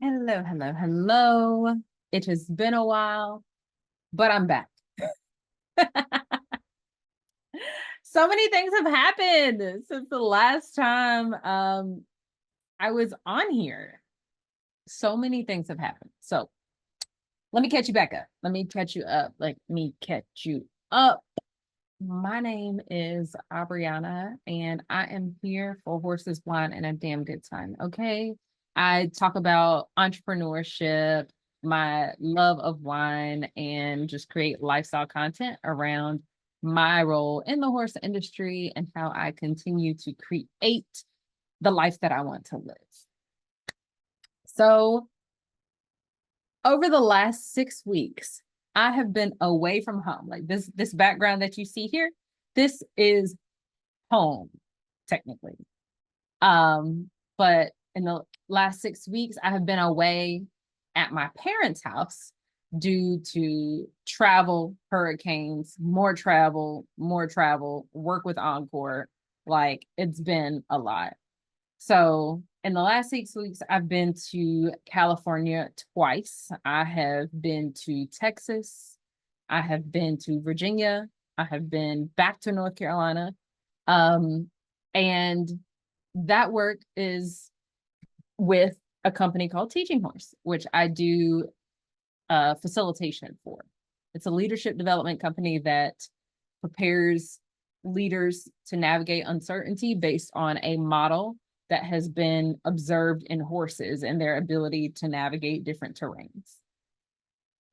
Hello, hello, hello. It has been a while, but I'm back. So many things have happened since the last time I was on here. So many things have happened. So let me catch you back up. Let me catch you up. Let me catch you up. My name is Abriana, and I am here for Horses, Wine, and a Damn Good Time. Okay. I talk about entrepreneurship, my love of wine, and just create lifestyle content around my role in the horse industry and how I continue to create the life that I want to live. So, over the last 6 weeks, I have been away from home. Like this background that you see here, this is home, technically. But in the last 6 weeks, I have been away at my parents' house due to travel, hurricanes, more travel, work with Encore. Like it's been a lot. So in the last 6 weeks, I've been to California twice. I have been to Texas. I have been to Virginia. I have been back to North Carolina. Um, and that work is with a company called Teaching Horse, which I do facilitation for. It's a leadership development company that prepares leaders to navigate uncertainty based on a model that has been observed in horses and their ability to navigate different terrains.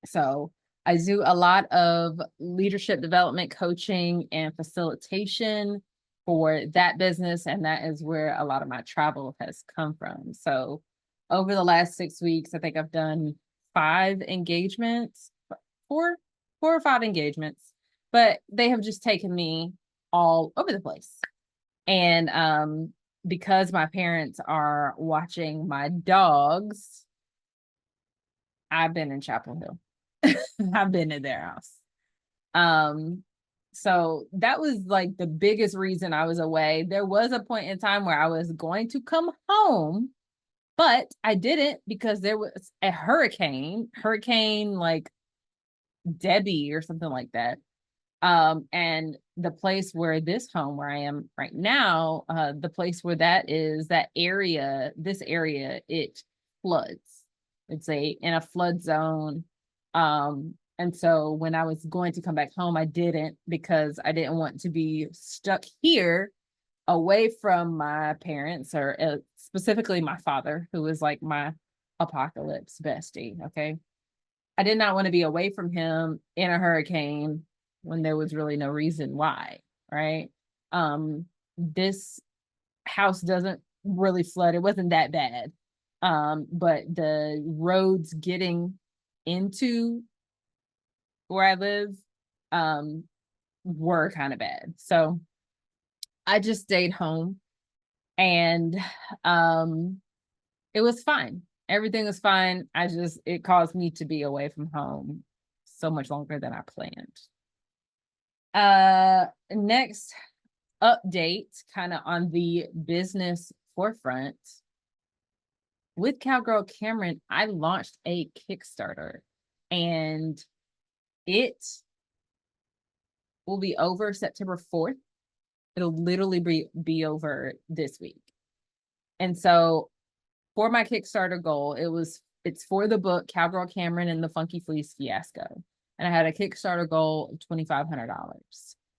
So I do a lot of leadership development coaching and facilitation for that business. And that is where a lot of my travel has come from. So over the last 6 weeks, I think I've done 5 engagements, four, 4 or 5 engagements, but they have just taken me all over the place. And because my parents are watching my dogs, I've been in Chapel Hill. I've been in their house. Um, so that was like the biggest reason I was away. There was a point in time where I was going to come home, but I didn't because there was a hurricane like Debbie or something like that. And the place where this home where I am right now, the place where that is, that area, this area, it floods. It's in a flood zone. And so when I was going to come back home, I didn't because I didn't want to be stuck here away from my parents or specifically my father, who was like my apocalypse bestie. Okay. I did not want to be away from him in a hurricane when there was really no reason why, right? This house doesn't really flood. It wasn't that bad. But the roads getting into where I live were kind of bad. So I just stayed home and it was fine. Everything was fine. It caused me to be away from home so much longer than I planned. Next update, kind of on the business forefront. With Cowgirl Cameron, I launched a Kickstarter and it will be over September 4th. It'll literally be over this week. And so for my Kickstarter goal, it's for the book Cowgirl Cameron and the Funky Fleece Fiasco. And I had a Kickstarter goal of $2,500.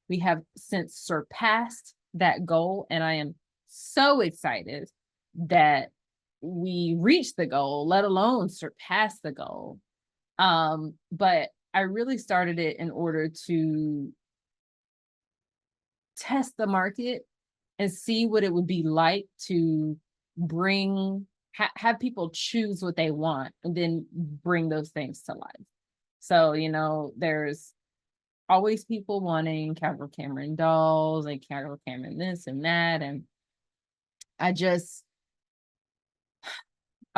We have since surpassed that goal, and I am so excited that we reached the goal, let alone surpass the goal. But I really started it in order to test the market and see what it would be like to have people choose what they want and then bring those things to life. So, there's always people wanting Cowgirl Cameron dolls and Cowgirl Cameron this and that. And I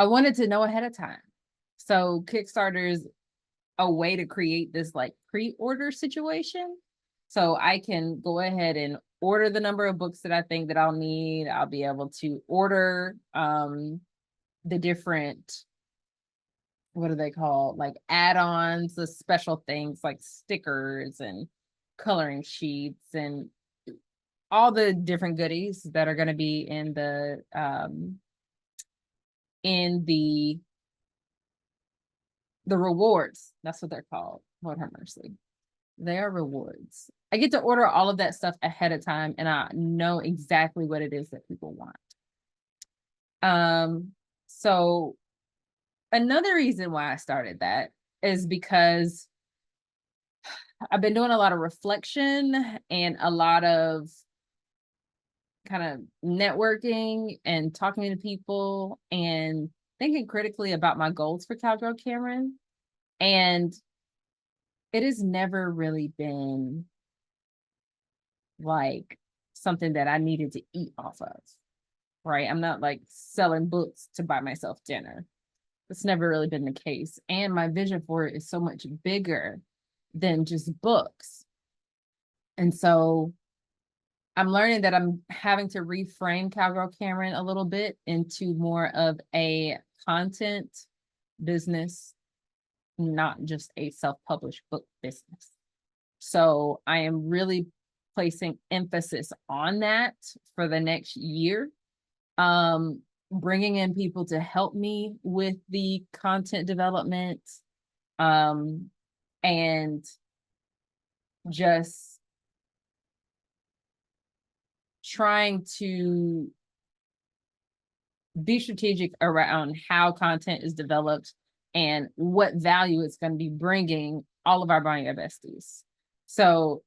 wanted to know ahead of time. So Kickstarter is a way to create this like pre-order situation. So I can go ahead and order the number of books that I think that I'll need. I'll be able to order the different what are they called? Like add-ons, the special things like stickers and coloring sheets and all the different goodies that are going to be in the rewards. That's what they're called. Lord have mercy. They are rewards. I get to order all of that stuff ahead of time, and I know exactly what it is that people want. So another reason why I started that is because I've been doing a lot of reflection and a lot of kind of networking and talking to people and thinking critically about my goals for Cowgirl Cameron. And it has never really been like something that I needed to eat off of, right? I'm not like selling books to buy myself dinner. It's never really been the case. And my vision for it is so much bigger than just books. And so I'm learning that I'm having to reframe Cowgirl Cameron a little bit into more of a content business, not just a self-published book business. So I am really placing emphasis on that for the next year. Bringing in people to help me with the content development, and just trying to be strategic around how content is developed and what value it's going to be bringing all of our Barnyard besties. So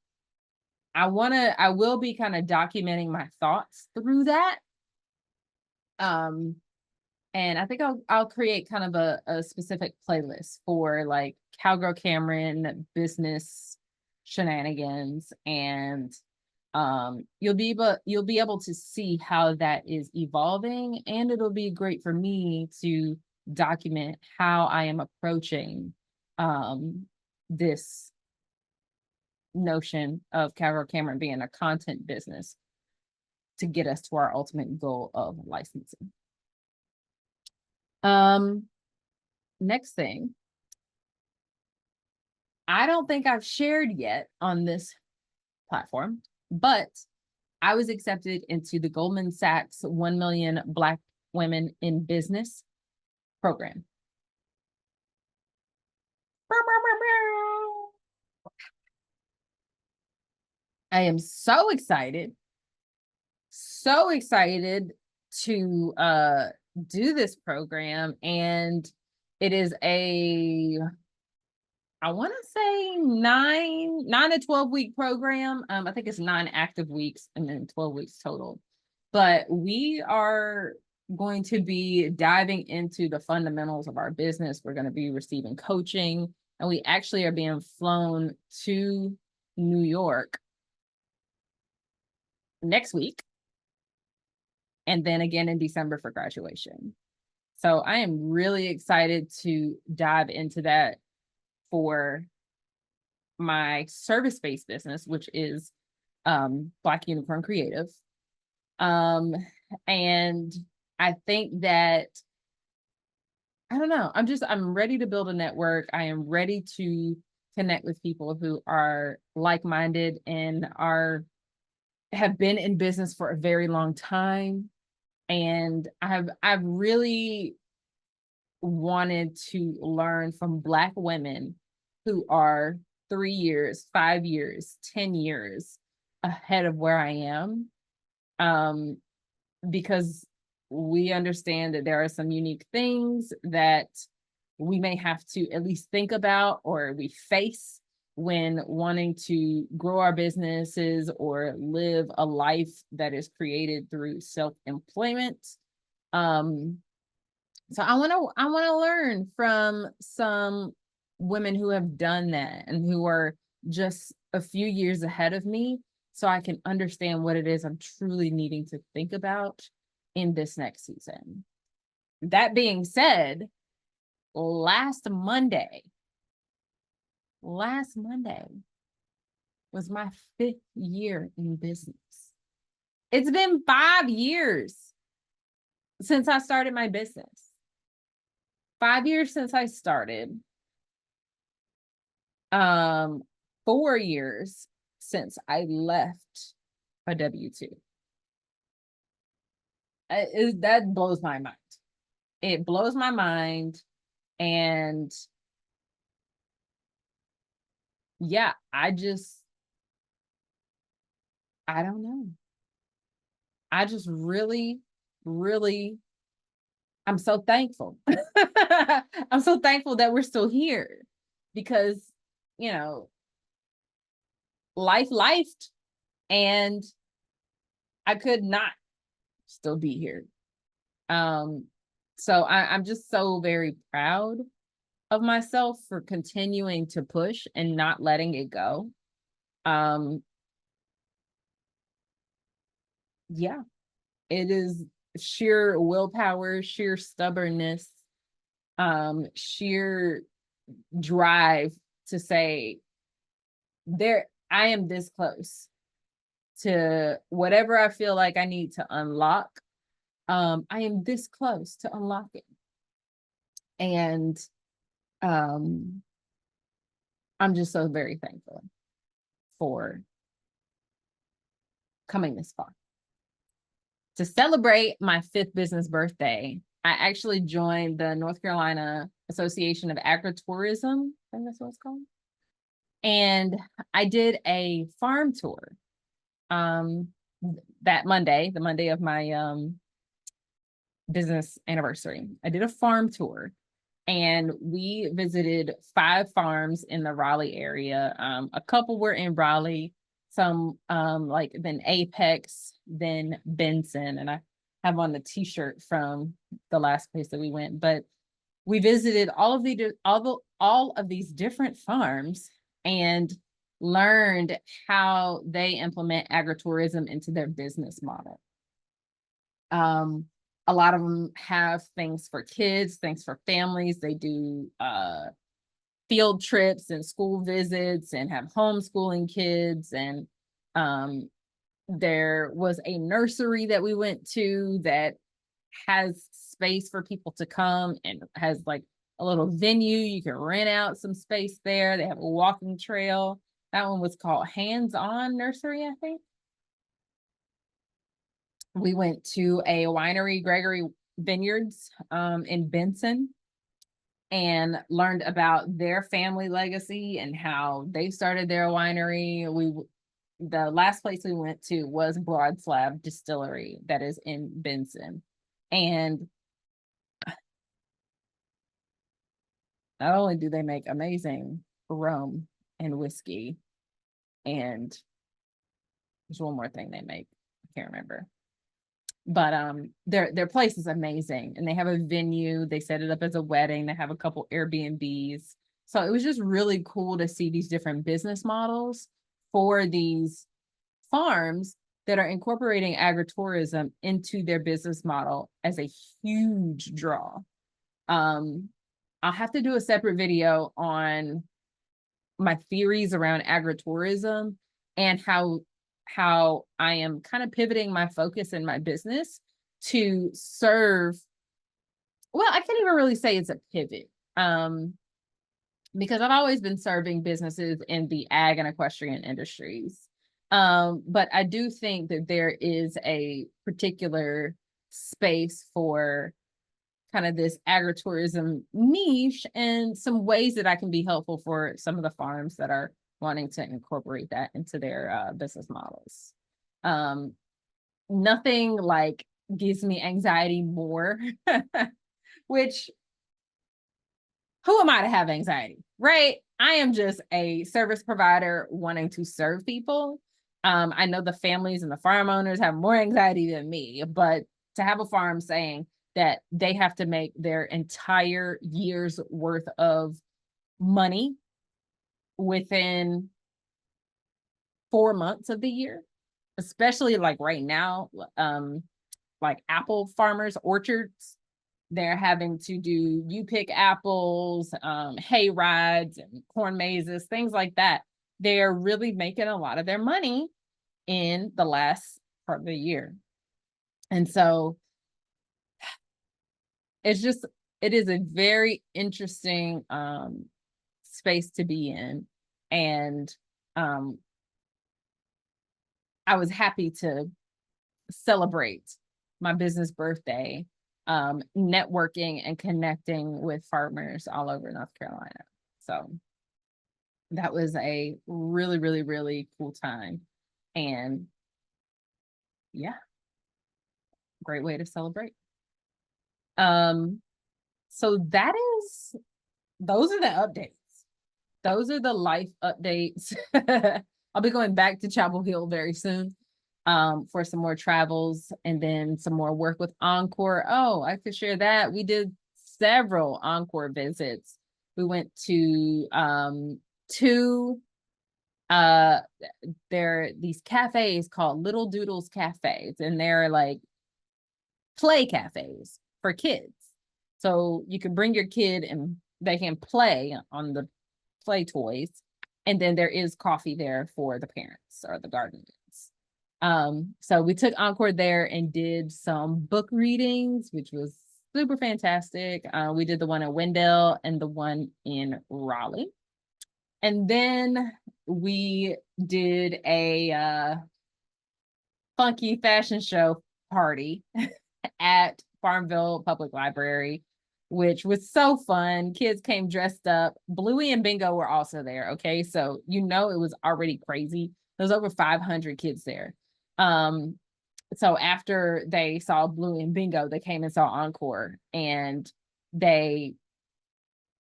I will be kind of documenting my thoughts through that. And I think I'll create kind of a specific playlist for like Cowgirl Cameron business shenanigans, and you'll be able to see how that is evolving, and it'll be great for me to document how I am approaching this notion of Cowgirl Cameron being a content business to get us to our ultimate goal of licensing. Next thing, I don't think I've shared yet on this platform, but I was accepted into the Goldman Sachs 1 Million Black Women in Business program. I am so excited to do this program, and it is I want to say 9 to 12 week program. I think it's 9 active weeks and then 12 weeks total. But we are going to be diving into the fundamentals of our business. We're going to be receiving coaching, and we actually are being flown to New York next week, and then again in December for graduation. So I am really excited to dive into that for my service-based business, which is Black Unicorn Creative. And I think that, I don't know, I'm ready to build a network. I am ready to connect with people who are like-minded and have been in business for a very long time. And I've really wanted to learn from Black women who are 3 years, 5 years, 10 years ahead of where I am. Because we understand that there are some unique things that we may have to at least think about or we face when wanting to grow our businesses or live a life that is created through self-employment. So I want to learn from some women who have done that and who are just a few years ahead of me, so I can understand what it is I'm truly needing to think about in this next season. That being said, last Monday was my 5th year in business. It's been 5 years since I started my business. 5 years since I started. 4 years since I left a W-2. That blows my mind. It blows my mind. And yeah, I don't know. I just really, really, I'm so thankful. I'm so thankful that we're still here because, you know, life lifed, and I could not still be here. So I'm just so very proud of myself for continuing to push and not letting it go. Yeah, it is sheer willpower, sheer stubbornness, sheer drive to say, I am this close to whatever I feel like I need to unlock. I am this close to unlock it. And I'm just so very thankful for coming this far. To celebrate my 5th business birthday, I actually joined the North Carolina Association of Agritourism. I think that's what it's called. And I did a farm tour that Monday, the Monday of my business anniversary. I did a farm tour, and we visited 5 farms in the Raleigh area. A couple were in Raleigh, some like then Apex, then Benson, and I have on the t-shirt from the last place that we went. But we visited all of these different farms and learned how they implement agritourism into their business model. A lot of them have things for kids, things for families. They do field trips and school visits and have homeschooling kids. And there was a nursery that we went to that has space for people to come and has like a little venue. You can rent out some space there. They have a walking trail. That one was called Hands On Nursery, I think. We went to a winery, Gregory Vineyards, in Benson, and learned about their family legacy and how they started their winery. The last place we went to was Broad Slab Distillery that is in Benson. And not only do they make amazing rum and whiskey, and there's one more thing they make, I can't remember. But their place is amazing, and they have a venue. They set it up as a wedding. They have a couple Airbnbs. So it was just really cool to see these different business models for these farms that are incorporating agritourism into their business model as a huge draw. I'll have to do a separate video on my theories around agritourism and how I am kind of pivoting my focus in my business to serve. Well, I can't even really say it's a pivot, because I've always been serving businesses in the ag and equestrian industries. But I do think that there is a particular space for kind of this agritourism niche and some ways that I can be helpful for some of the farms that are wanting to incorporate that into their business models. Nothing like gives me anxiety more, which who am I to have anxiety, right? I am just a service provider wanting to serve people. I know the families and the farm owners have more anxiety than me, but to have a farm saying that they have to make their entire year's worth of money within 4 months of the year, especially like right now, like apple farmers, orchards, they're having to do pick apples, hay rides and corn mazes, things like that. They're really making a lot of their money in the last part of the year. And so it's it is a very interesting space to be in. And I was happy to celebrate my business birthday, networking and connecting with farmers all over North Carolina. So that was a really, really, really cool time. And yeah, great way to celebrate. So those are the updates. Those are the life updates. I'll be going back to Chapel Hill very soon for some more travels and then some more work with Encore. Oh, I could share that. We did several Encore visits. We went to two there are these cafes called Little Doodles Cafes, and they're like play cafes for kids. So you can bring your kid and they can play on the play toys. And then there is coffee there for the parents or the guardians. So we took Encore there and did some book readings, which was super fantastic. We did the one in Wendell and the one in Raleigh. And then we did a funky fashion show party at Farmville Public Library, which was so fun. Kids came dressed up. Bluey and Bingo were also there. Okay. So, it was already crazy. There was over 500 kids there. So after they saw Bluey and Bingo, they came and saw Encore, and they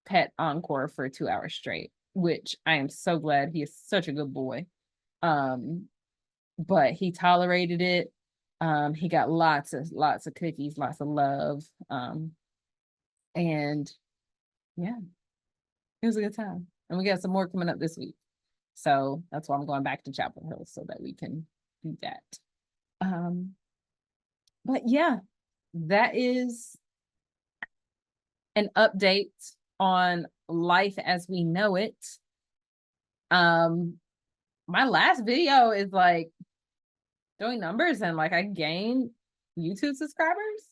pet Encore for 2 hours straight, which I am so glad. He is such a good boy. But he tolerated it. He got lots of cookies, lots of love. And yeah, it was a good time. And we got some more coming up this week. So that's why I'm going back to Chapel Hill so that we can do that. But yeah, that is an update on life as we know it. My last video is like doing numbers and like I gained YouTube subscribers.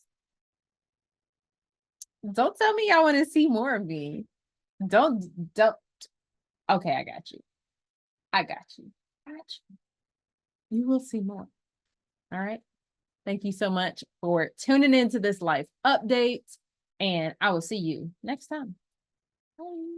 Don't tell me y'all want to see more of me. Don't. Okay, I got you. I got you. You will see more. All right. Thank you so much for tuning into this life update, and I will see you next time. Bye.